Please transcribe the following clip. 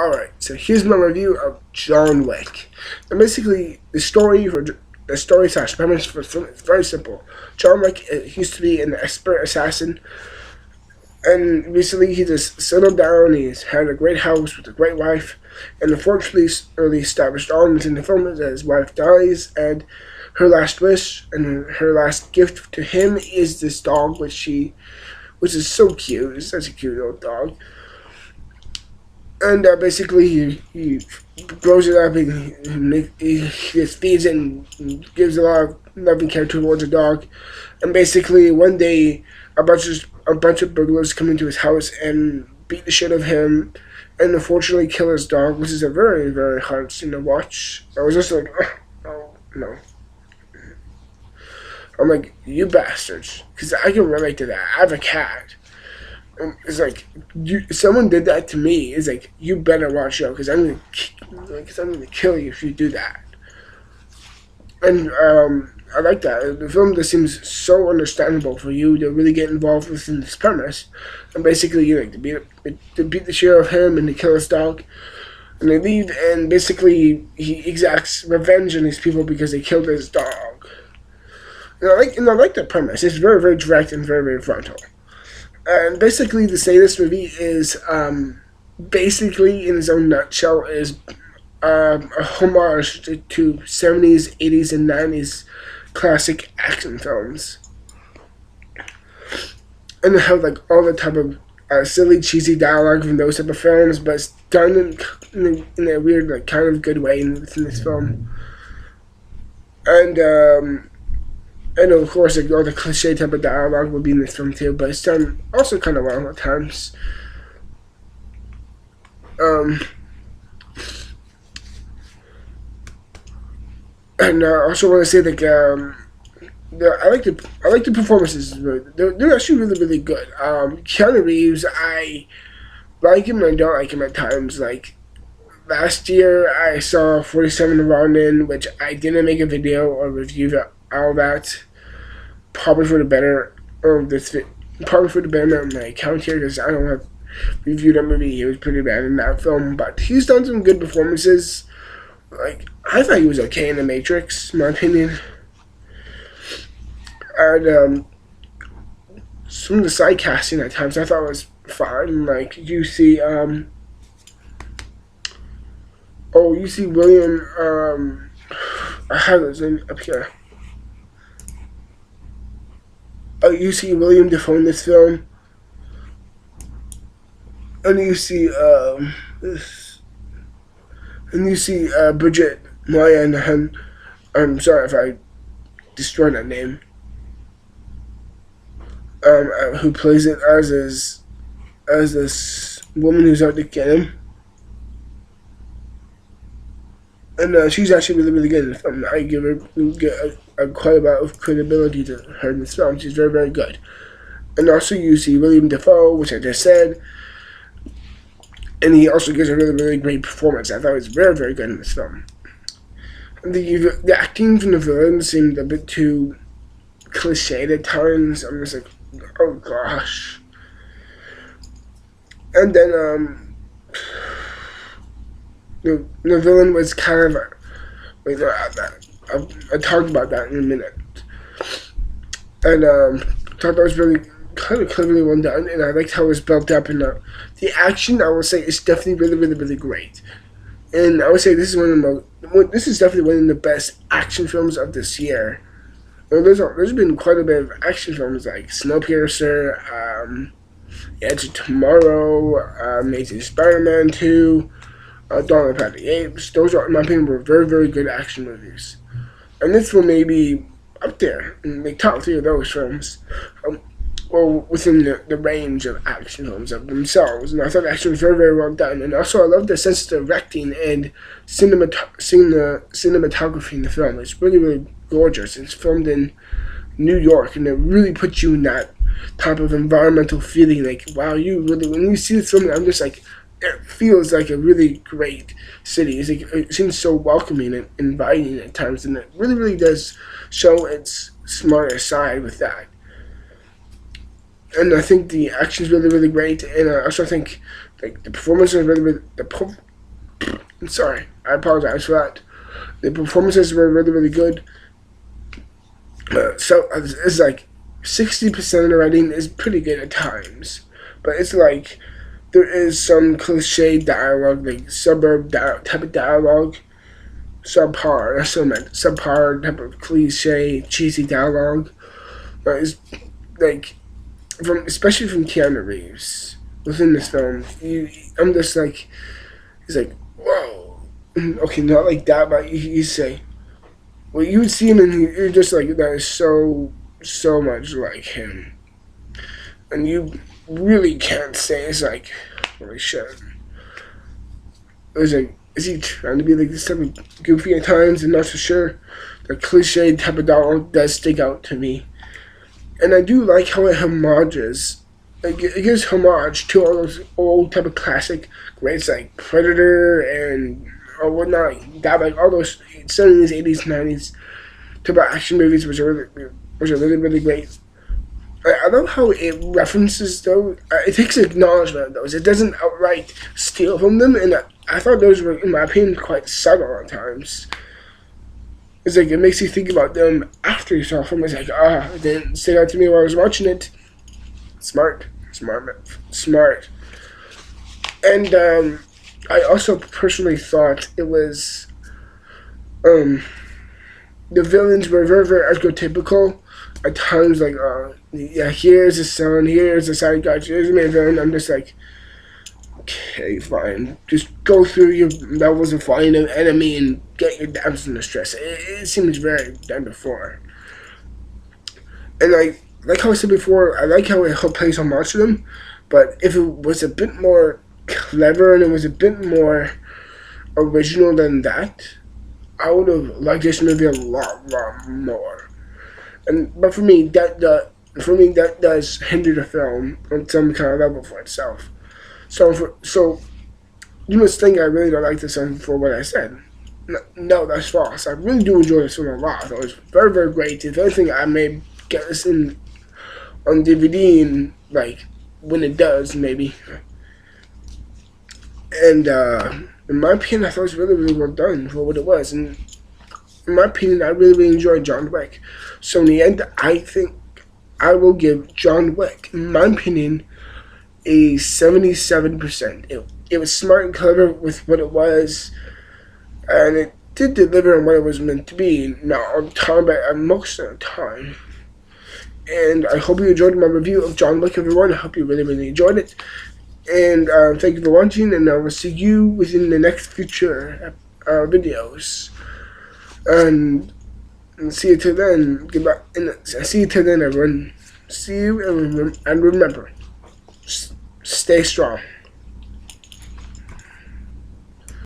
Alright, so here's my review of John Wick. And basically, the story slash premise for the film is very simple. John Wick used to be an expert assassin, and recently he just settled down. He's had a great house with a great wife, and unfortunately, early established on within the film is that his wife dies, and her last wish and her last gift to him is this dog, which is so cute. It's such a cute little dog. And basically, he grows it up and he just feeds it and gives a lot of loving care towards the dog. And basically, one day, a bunch of burglars come into his house and beat the shit out of him, and unfortunately kill his dog, which is a very, very hard scene to watch. I was just like, oh no. I'm like, you bastards, because I can relate to that. I have a cat. It's like, someone did that to me. It's like, you better watch out, because I'm gonna kill you if you do that. And I like that. The film just seems so understandable for you to really get involved within this premise. And basically, you like to beat the shit out of him and to kill his dog. And they leave, and basically he exacts revenge on these people because they killed his dog. And I like that premise. It's very, very direct and very, very frontal. And basically, to say this movie is, basically, in its own nutshell, is a homage to 70s, 80s, and 90s classic action films. And they have, like, all the type of silly, cheesy dialogue from those type of films, but it's done in a weird, like, kind of good way within this film. And of course, like, all the cliche type of dialogue would be in this film too, but it's done also kind of well at times. And I also want to say that I like the performances. They're actually really, really good. Keanu Reaves, I like him and I don't like him at times. Like last year, I saw 47 Ronin, which I didn't make a video or review of all that. Probably for the better of probably for the better of my account here, because I don't have reviewed that movie. He was pretty bad in that film, but he's done some good performances. Like, I thought he was okay in The Matrix, in my opinion. And some of the side casting at times I thought was fine. Like, you see William, I have his name up here. You see William Dafoe in this film. And you see Bridget Moynihan. I'm sorry if I destroyed that name. Who plays it as this woman who's out to get him. And she's actually really, really good in the film. I give her quite a bit of credibility to her in this film. She's very, very good. And also you see William Dafoe, which I just said. And he also gives a really, really great performance. I thought he was very, very good in this film. The acting from the villain seemed a bit too cliched at times. I'm just like, oh gosh. And then the villain was kind of I'll talk about that in a minute. And thought that was really kind of cleverly well done, and I liked how it was built up. And the action, I will say, is definitely really, really, really great. And I would say this is definitely one of the best action films of this year. There's been quite a bit of action films like Snowpiercer, Edge of Tomorrow, Amazing Spider-Man 2, Dawn of the Planet of the Apes. Those are, in my opinion, were very, very good action movies. And this will maybe up there in the top 3 of those films, or within the range of action films of themselves. And I thought the action was very, very well done. And also, I love the sense of directing and cinematography in the film. It's really, really gorgeous. It's filmed in New York, and it really puts you in that type of environmental feeling. Like, wow, when you see this film, I'm just like, it feels like a really great city. It's like, it seems so welcoming and inviting at times, and it really, really does show its smarter side with that. And I think the action is really, really great, and I also think like the performances are really, really I'm sorry. I apologize for that. The performances were really, really good. So it's like 60% of the writing is pretty good at times, but it's like there is some cliche dialogue, like type of dialogue, subpar. That's what I meant. Subpar type of cliche, cheesy dialogue. But it's like especially from Keanu Reeves within this film. I'm just like, he's like, whoa. Okay, not like that, but you say, well, you would see him and you're just like, that is so much like him. And you really can't say it's like, holy shit. It was like, is he trying to be like this type of goofy at times? I'm not so sure. The cliche type of dialogue does stick out to me. And I do like how it homages. Like, it gives homage to all those old type of classic greats like Predator and or whatnot. That, like all those 70s, 80s, 90s type of action movies, which are really, really great. I love how it references those. It takes acknowledgement of those. It doesn't outright steal from them, and I thought those were, in my opinion, quite subtle at times. It's like it makes you think about them after you saw them. It's like, it didn't stick out to me while I was watching it. Smart. And I also personally thought it was the villains were very, very archetypical. At times, like, yeah, here's the son, here's the side guy, here's the main villain. I'm just like, okay, fine. Just go through your levels and find an enemy and get your damsel in distress. It seems very done before. And like how I said before, I like how it plays so much to them, but if it was a bit more clever and it was a bit more original than that, I would have liked this movie a lot more. But for me, that does hinder the film on some kind of level for itself. So you must think I really don't like this film for what I said. No, that's false. I really do enjoy this film a lot. I thought it was very, very great. If anything, I may get this on DVD and like when it does, maybe. And in my opinion, I thought it was really, really well done for what it was. And in my opinion, I really, really enjoyed John Wick. So in the end, I think I will give John Wick, in my opinion, a 77%. It was smart and clever with what it was, and it did deliver on what it was meant to be. Not on time, but most of the time. And I hope you enjoyed my review of John Wick, everyone. I hope you really, really enjoyed it. And thank you for watching, and I will see you within the next future videos. And see you till then. Goodbye. And see you till then, everyone. See you, and remember, stay strong.